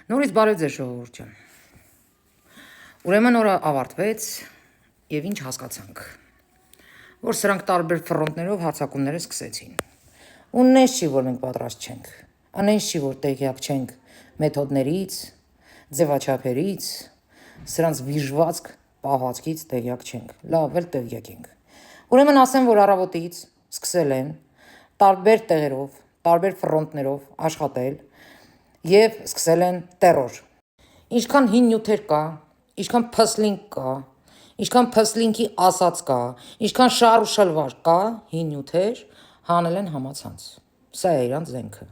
Նորից բարև ձեզ ժողովուրդ ջան։ Ուրեմն օրը ավարտվեց եւ ինչ հասկացանք, որ սրանք տարբեր ֆրոնտներով հարձակումները սկսեցին։ Ուննես չի, որ մենք պատրաստ չենք, անենց չի, որ տեղյակ չենք մեթոդներից, ձևաչափերից, սրանց վիժվածք, պահվածքից տեղյակ չենք, լավ էլ տեղյակ ենք։ Ուրեմն ասեմ, որ առավոտից սկսել են տարբեր տեղերով, տարբեր ֆրոնտներով աշխատել եւ սկսել են տերոր։ Ինչքան հին նյութեր կա, ինչքան փսլինք կա, ինչքան փսլինքի ասած կա, ինչքան շար ու շլվար կա, հին նյութեր հանել են համացանց։ Սա է իրանց զենքը։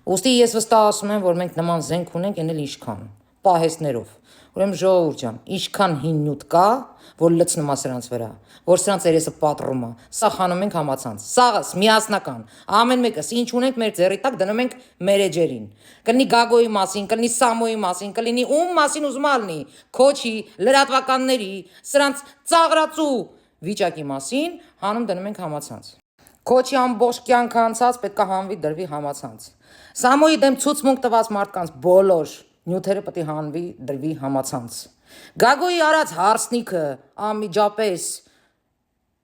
Ոստի ես վստահ ասում եմ, որ մենք նման զենք ունենք, ենել ինչքան պահեսներով։ Ուրեմն ժողովուրդ ջան, ինչքան հին նյութ կա, որ լցնում է սրանց վրա, որ սրանց երեսը պատռում է, սա խանում ենք համացանց։ Սաղս միասնական, ամեն մեկս ինչ ունենք մեր ձեռի տակ դնում ենք մեր էջերին։ Կլինի Գագոյի մասին, կլինի Սամոյի մասին, կլինի ում մասին ուզում ալնի, Քոչի, լրատվականների, սրանց ծաղրացու վիճակի մասին հանում դնում ենք համացանց։ Քոչի ամբողջ կյանքը անցած պետք է հանվի դրվի համացանց։ Սամոյի դեմ ցուցմունք տված մարդկանց բոլոր նյութերը պետք է հանվի դրվի համացանց։ Գագոյի արած հարսնիքը անմիջապես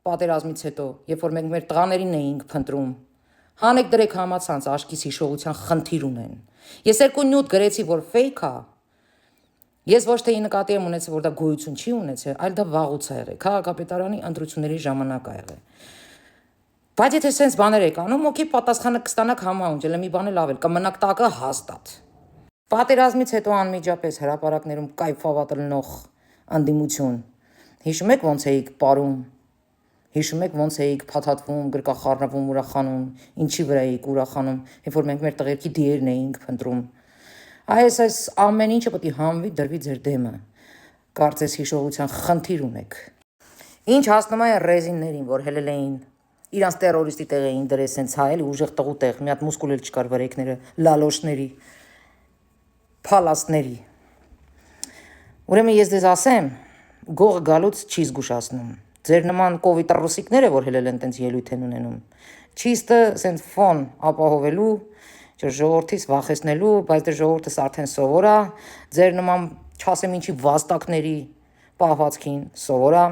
պատերազմից հետո, երբ որ մենք մեր տղաներին էինք փնտրում, հանեք դրեք համացանց, աշկիս հիշողության խնդիր ունեն։ Ես երկու նյութ գրեցի, որ fake է։ Ես ոչ թե նկատի եմ ունեցել, որ դա գոյություն չի ունեցել, այլ դա վաղուց է եղել։ Քաղաքապետարանի ընտրությունների ժամանակ է եղել։ Բայց եթե sense բաներ եք անում, օքեյ, պատասխանը կստանաք համահունչ, էլ մի բան էլ ավել, կմնաք տակը հաստատ։ Պատերազմից հետո անմիջապես հրապարակներում կայֆավատլնող ընդդիմություն։ Հիշում եք ոնց էիք ապարում։ Հիշում եք ոնց էիք փաթաթվում, գրկախառնվում, ուրախանում, ինչի վրա էիք ուրախանում, երբ որ մենք մեր տղերքի դիերն էինք փնտրում։ Այս ամեն ինչը պետք է հանվի դրվի ձեր դեմը։ Կարծես հիշողության խնդիր ունեք։ Ինչ հասնում է ռեզիններին, որ հելել էին, իրանց տերորիստի տեղ էին դրել սենց հայել, ուժեղ տղու տեղ, մի հատ մուսկուլ էլ չկար վրեքները, լալոշների, փալաստների։ Ուրեմն ես դες ասեմ, գողը գալուց չի զգուշացնում։ Ձեր նման կովիդ ռուսիկները, որ հելել են տենց ելույթ են ունենում, չիստը սենց ֆոն ապահովելու, ժողովրդից վախեցնելու, բայց դե ժողովուրդս արդեն սովոր է, ձեր նման չասեմ ինչի վաստակների պահվածքին սովոր է,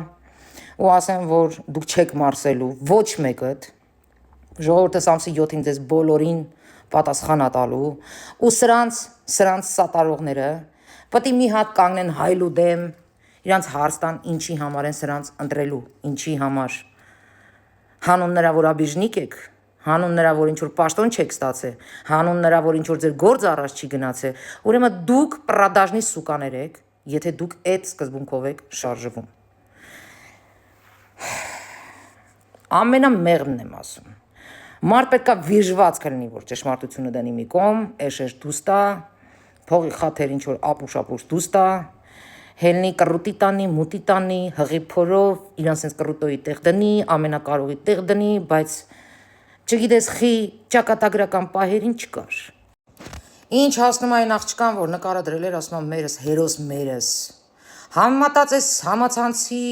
ու ասեմ, որ դուք չեք մարսելու ոչ մեկըդ, ժողովուրդս ամսի 7-ին ձեզ բոլորին պատասխան ատալու, ու սրանց սատարողները պետք է մի հատ կանգնեն հայլու դեմ, իրանց հարց տան ինչի համար են սրանց ընտրելու, ինչի համար։ Հանուն նրա, որ աբիժնիկ եք, հանուն նրա, որ ինչ-որ պաշտոն չեք ստացել, հանուն նրա, որ ինչ-որ ձեր գործը առաջ չի գնացել, ուրեմն դուք պրադաժնի սուկաներ եք, եթե դուք այդ սկզբունքով եք շարժվում։ Ամենամեղմն եմ ասում։ Մարդ պետք է վիժված կլինի, որ ճշմարտությունը դնի մի կողմ, էշեշ դուստա, փողի խաթեր ինչ-որ ապուշ դուստա, հելնի կռուտի տանի, մուտի տանի, հղի փորով, իրան սենց կռուտոյի տեղ դնի, ամենակարողի տեղ դնի, բայց չգիտես խի ճակատագրական պահերին չկար։ Ինչ հասնում այն աղջկան, որ նկարը դրել էր, ասում մերս, հերոս մերս։ Համատած ես համացանցի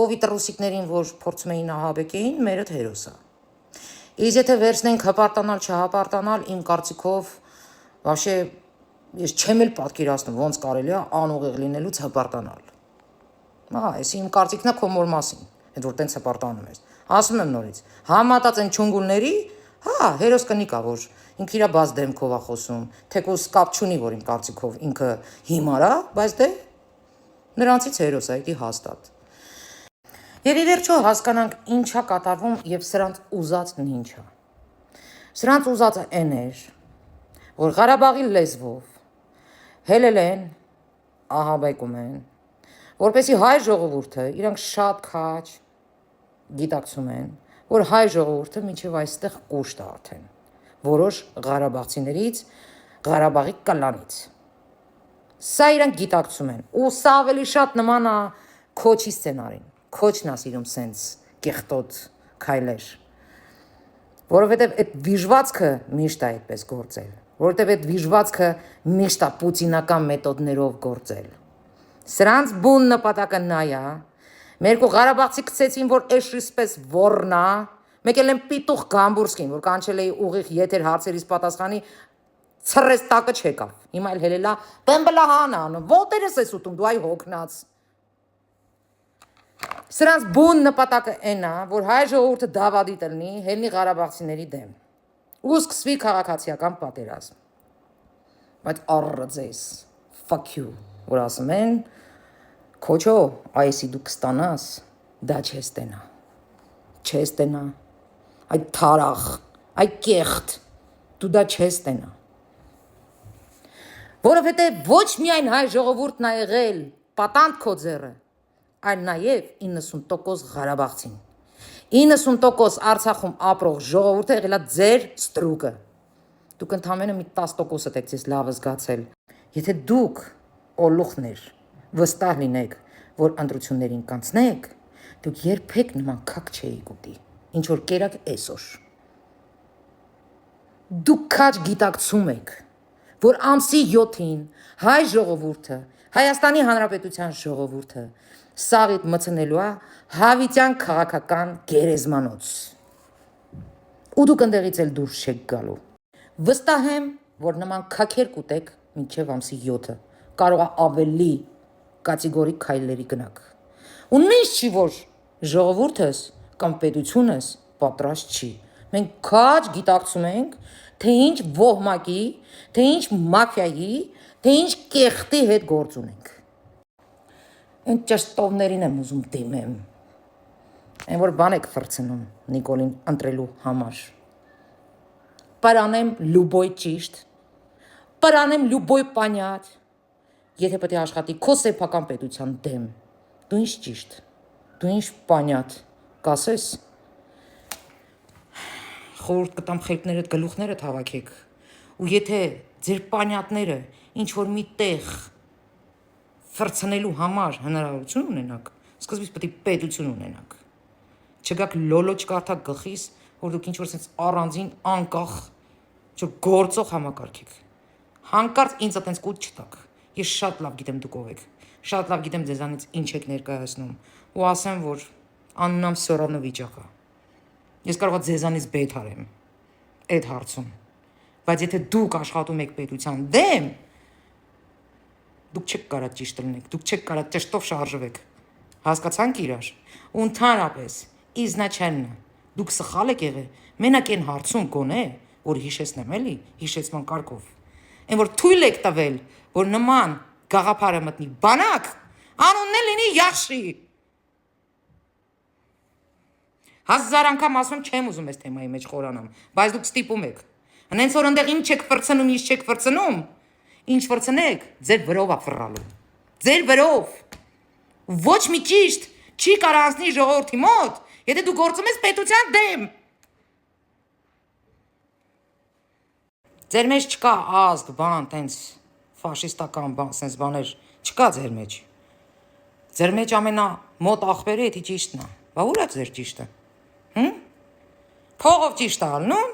կովիդ ռուսիկներին, որ փորձում էին ահաբեկեին, մերդ հերոսա։ Իսկ եթե վերցնենք հպարտանալ, չհպարտանալ, իմ կարծիքով, вообще ես չեմ էլ պատկերացնում ոնց կարելի է անուղեղ լինելուց հպարտանալ։ Այս իմ կարծիքն է քո մոր մասին, այդ որ տենց հպարտանում ես։ Ասում եմ նորից, համատած են չունգուլների, հերոս կնիկա, որ ինքը իր բաց դեմքով է խոսում, թեկուզ կապ չունի, որ իմ կարծիքով ինքը հիմար է, բայց դե նրանցից հերոս է, դա հաստատ։ Եվ ի վերջո հասկանանք ինչա կատարվում եւ սրանց ուզածն ինչա։ Սրանց ուզածը այն էր, որ Ղարաբաղի լեզվով հելել են, ահաբեկում են, որպեսի հայ ժողովուրդը իրանք շատ քաչ գիտակցում են, որ հայ ժողովուրդը մինչև այստեղ կուշտ է արդեն, որոշ Ղարաբաղցիներից, Ղարաբաղի կլանից։ Սա իրանք գիտակցում են, ու սա ավելի շատ նման է Քոչի սցենարին, Քոչն է սիրում սենց կեղտոտ քայլեր, որովհետև այդ վիժվածքը միշտ է այդպես գործել, որովհետև այդ վիժվածքը միշտ է պուտինական մեթոդներով գործել։ Սրանց բուն նպատակը նա է, մեր Ղարաբաղցի գցեցին, որ էշրիսպես ոռնա, մեկ էլ են պիտուխ Գամբուրսկին, որ կանչել էի ուղիղ եթեր հարցերից պատասխանի, Ցրես տակը չեկավ։ Հիմա էլ հելելա բեմբլահանան, ոտերս ես ուտում, դու այ հոգնած։ Սրանց բուն նպատակը այն է, որ հայ ժողովուրդը դավադի տնի հելնի Ղարաբաղցիների դեմ։ Ու սկսվի քաղաքացիական պատերազմ։ Բայց առը ձեզ, fuck you, որ ասում են, քոչո, այսի դու կստանաս, դա չես տենա։ Չես տենա։ Այդ թարախ, այդ կեղտ, դու դա չես տենա։ Որովհետև ոչ միայն հայ ժողովուրդն ա եղել պատանդ քո ձեռը, այլ նաև 90% Ղարաբաղցին։ 90% Արցախում ապրող ժողովուրդը եղել է ձեր ստրուկը։ Դուք ընդամենը մի 10%-ը եք ձեզ լավ զգացել։ Եթե դուք օլուխներ վստահ լինեք, որ ընտրություններին կանցնեք, դուք երբեք նման քաք չէիք ուտի, ինչ որ կերակ այսօր։ Դուք քաջ գիտակցում եք, որ ամսի 7-ին հայ ժողովուրդը, Հայաստանի Հանրապետության ժողովուրդը սաղիդ մցնելու է հավիտյան քաղաքական գերեզմանոց։ Ու դուք ընդեղից էլ դուրս չեք գալու։ Վստահ եմ, որ նման քաքեր կուտեք մինչև ամսի 7-ը, կարող է ավելի կատեգորիկ քայլերի գնաք։ Ու նույնիսկ չի, որ ժողովուրդս կամ պետությունս պատրաստ չի։ Մենք քաջ գիտակցում ենք, թե ինչ ոհմակի, թե ինչ մաֆիայի, թե ինչ կեղտի հետ գործ ունենք։ Այն ճշտովներին եմ ուզում դիմեմ։ Այն որ բան եք ֆրցնում Նիկոլին ընտրելու համար։ Պարանեմ լուբոյ ճիշտ, պարանեմ լուբոյ պանյատ, եթե պետք է աշխատի քո սեփական պետության դեմ, դու ինչ ճիշտ, դու ինչ պանյատ, կասես, խորհուրդ կտամ խելքներդ գլուխներդ հավաքեք, ու եթե ձեր պանյատները ինչ որ մի տեղ ֆրցնելու համար հնարավորություն ունենաք, սկզբից պետք է պետություն ունենաք։ Չգաք լոլոջ կարդակ գլխիս, որ դուք ինչ որ sense առանձին անկախ գործող համակարգ եք։ Հանկարծ ինձ այտենց կուտ չտաք։ Ես շատ լավ գիտեմ դուք ով եք։ Շատ լավ գիտեմ ձեզանից ինչ եք ներկայացնում։ Ու ասեմ, որ աննամ սորավնո վիճակ է։ Ես կարող եմ ձեզանից բեթ արեմ այդ հարցում։ Բայց եթե դուք աշխատում եք պետության դեմ, դուք չեք կարա ճիշտ լինեք, դուք չեք կարա ճշտով շարժվեք։ Հասկացանք իրար։ Ու ընդհանրապես, իզնաչելնը, դուք սխալ եք եղել, մենակ այն հարցում գոնե, որ հիշեցնեմ էլի, հիշեցման կարգով։ Այն որ թույլ եք տվել, որ նման գաղափարը մտնի բանակ, անունն է լինի Յախշի։ 1000 անգամ ասում չեմ ուզում այս թեմայի մեջ խորանամ, բայց դուք ստիպում եք։ Հենց որ ընդեղ ինչ եք ֆրցնում, ինչ չեք ֆրցնում, ինչ ֆրցնեք, ձեր վրով է ֆռալու։ Ձեր վրով։ Ոչ մի ճիշտ չի կարող անցնի ժողովրդի մոտ, եթե դու գործում ես պետության դեմ։ Ձեր մեջ չկա ազգ, բան, տենց ֆաշիստական բան, sense բաներ չկա ձեր մեջ։ Ձեր մեջ ամենամոտ ախպերը էդի ճիշտն է։ Բա ուր է ձեր ճիշտը։ Փողով ճիշտ ալնում։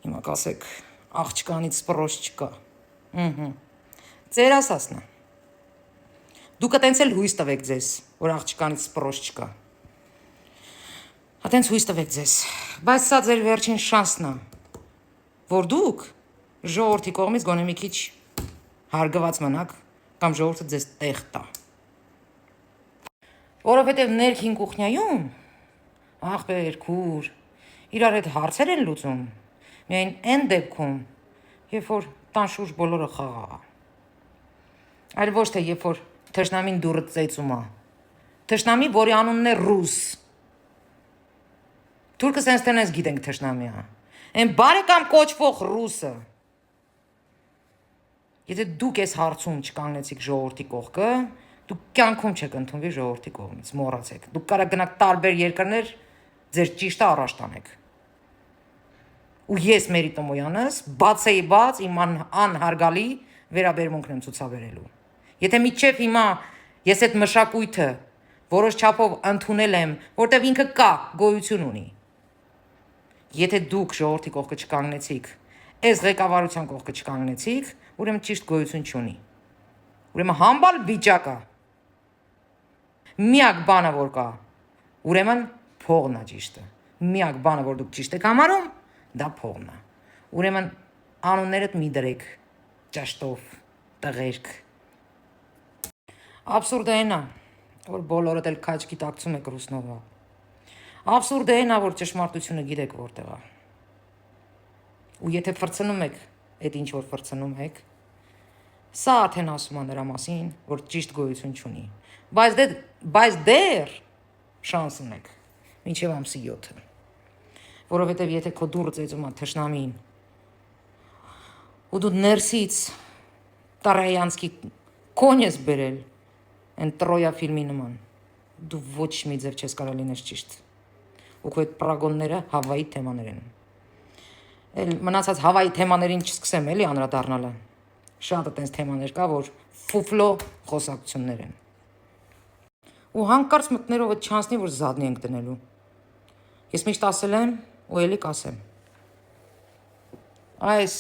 Հիմա կասեք, աղջկանից սպրոշ չկա։ Ձեր ասասն է։ Դուք այտենց էլ հույս տվեք ձեզ, որ աղջկանից սպրոշ չկա։ Այտենց հույս տվեք ձեզ, բայց սա ձեր վերջին շանսն է, որ դուք ժողովրդի կողմից գոնե մի քիչ հարգված մնաք կամ ժողովուրդը ձեզ տեղ տա։ Որովհետև ներքին կուխնյայում ախպեր, քուր, իրար հետ հարցեր են լուծում, միայն այն դեպքում, երբ որ տանշուշ բոլորը խաղա։ Այլ ոչ թե երբ որ թշնամին դուրը ծեծում է։ Թշնամի, որի անունն է ռուս։ Թուրքը սենց տենես գիտենք թշնամի է։ Այն բարեկամ կոչվող ռուսը։ Եթե դուք այս հարցում չկանգնեցիք ժողովրդի կողքը, դուք կյանքում չեք ընդունվի ժողովրդի կողմից, մոռացեք։ Դուք կարող գնաք տարբեր երկրներ, ձեր ճիշտը առաջ տանեք։ Ու ես Մերիտոմոյանս բացեի բաց իմ անհարգալի վերաբերմունքն եմ ցուցաբերելու։ Եթե միջև հիմա ես այդ մշակույթը որոշ չափով ընդունել եմ, որտեվ ինքը կա, գոյություն ունի։ Եթե դուք ժողովրդի կողքը չկանգնեցիք, այս ղեկավարության կողքը չկանգնեցիք, ուրեմն ճիշտ գոյություն չունի։ Ուրեմն համբալ վիճակ է։ Միակ բանը որ կա, ուրեմն փողն է ճիշտը։ Միակ բանը, որ դուք ճիշտ եք համարում, դա փողն է։ Ուրեմն անուններդ մի դրեք ճաշտով, տղերք։ Աբսուրդը այն է, որ բոլորդ էլ քաջ գիտակցում եք ռուսնովա։ Աբսուրդը այն է, որ ճշմարտությունը գիտեք որտեղ է։ Ու եթե ֆրցնում եք, այդ ինչ որ ֆրցնում եք, սա արդեն ասում է նրա մասին, որ ճիշտ գոյություն չունի։ Բայց դեռ շանս ունեք մինչև ամսի 7-ը։ Որովհետև եթե քո դուռը ծեծում է թշնամին, ու դու ներսից Տարայանցկի կոնյ ես բերել, այն Տրոյա ֆիլմի նման, դու ոչ մի ձև չես կարող լինես ճիշտ։ Ու քո այդ պրագոնները Հավայի թեմաներ են։ Էլ մնացած Հավայի թեմաներին չսկսեմ էլի անդրադառնալը։ Շատ այտենց թեմաներ կա, որ ֆուֆլո խոսակցություններ են։ Ու հանկարծ մտներով չանցնի, որ զադնի ենք դնելու։ Ես միշտ ասել եմ ու էլի կասեմ։ Այս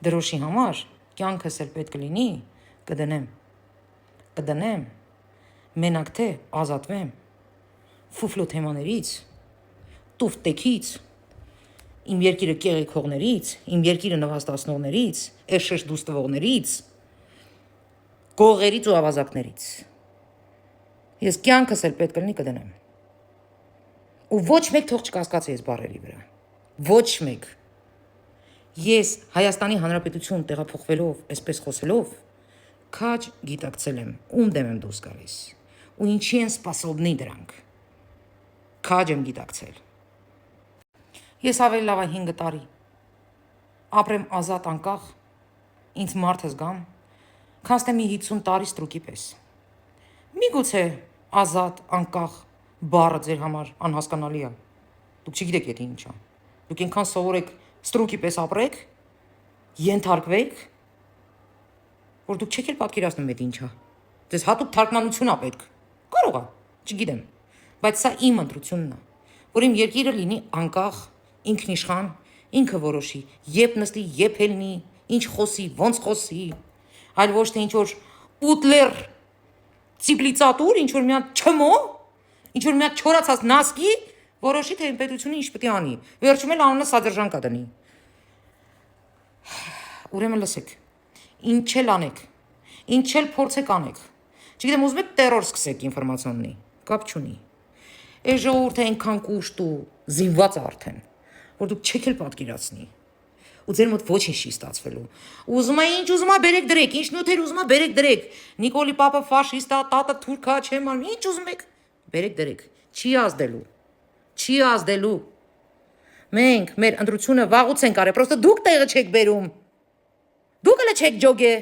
դրոշի համար կյանքս էլ պետք կլինի, կդնեմ, մենակ թե ազատվեմ ֆուֆլո թեմաներից, տուֆտեքից, իմ երկիրը կեղեքողներից, իմ երկիրը նվաստացնողներից, էշեշ դուստվողներից, գողերից ու ավազակներից։ Ես կյանքս էլ պետք կլինի կդնեմ։ Ու ոչ մեկ թող չկասկածի ես բառերի վրա։ Ոչ մեկ։ Ես Հայաստանի Հանրապետություն տեղափոխվելով, այսպես խոսելով, քաջ գիտակցել եմ, ում դեմ եմ դուրս գալիս։ Ու ինչի են սպասովնի դրանք։ Քաջ եմ գիտակցել։ Ես ավելի լավ 5 տարի ապրեմ ազատ անկախ, ինձ մարդ զգամ, քան թե մի 50 տարի ստրուկի պես։ Միգուցե ազատ անկախ բառը ձեր համար անհասկանալի է։ Դուք չգիտեք եթե ինչ է։ Դուք այնքան սովորեք ստրուկի պես ապրեք, ենթարկվեք, որ դուք չեք էլ պատկերացնում այդ ինչ է։ Ձեզ հատուկ թարգմանություն է պետք։ Կարող է, չգիտեմ, բայց սա իմ ընտրությունն է, որ իմ երկիրը լինի անկախ, ինքնիշխան, ինքը որոշի, երբ նստի, երբ ելնի, ինչ խոսի, ոնց խոսի, այլ ոչ թե ինչ որ ուտլեր ցիպլիցատուր, ինչ որ մի հատ չմո, ինչ որ մի հատ չորացած նասկի որոշի թե պետությունը ինչ պետք է անի։ Վերջում էլ անունը սադրժան կդնի։ Ուրեմն լսեք, ինչ էլ անեք, ինչ էլ փորձեք անեք։ Չգիտեմ, ուզում եք տերոր սկսեք ինֆորմացիոննի, կապ չունի։ Այս ժողովուրդը այնքան կուշտ ու զինված է արդեն, որ դուք չեք էլ պատկերացնի։ Ու ձեր մոտ ոչինչ չի ստացվելու։ Ուզում է ինչ ուզում է բերեք դրեք, ինչ նյութեր ուզում է բերեք դրեք։ Նիկոլի պապը ֆաշիստ է, տատը թուրքա, չեմ անում, ինչ ուզում եք բերեք դրեք։ Չի ազդելու։ Չի ազդելու։ Մենք մեր ընտրությունը վաղուց ենք արել, պրոստը դուք տեղը չեք բերում։ Դուք էլ չեք ջոգե։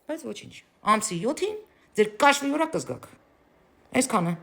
Բայց ոչինչ։ Ամսի 7-ին ձեր կաշվի վրա կզգաք։ Այսքանը։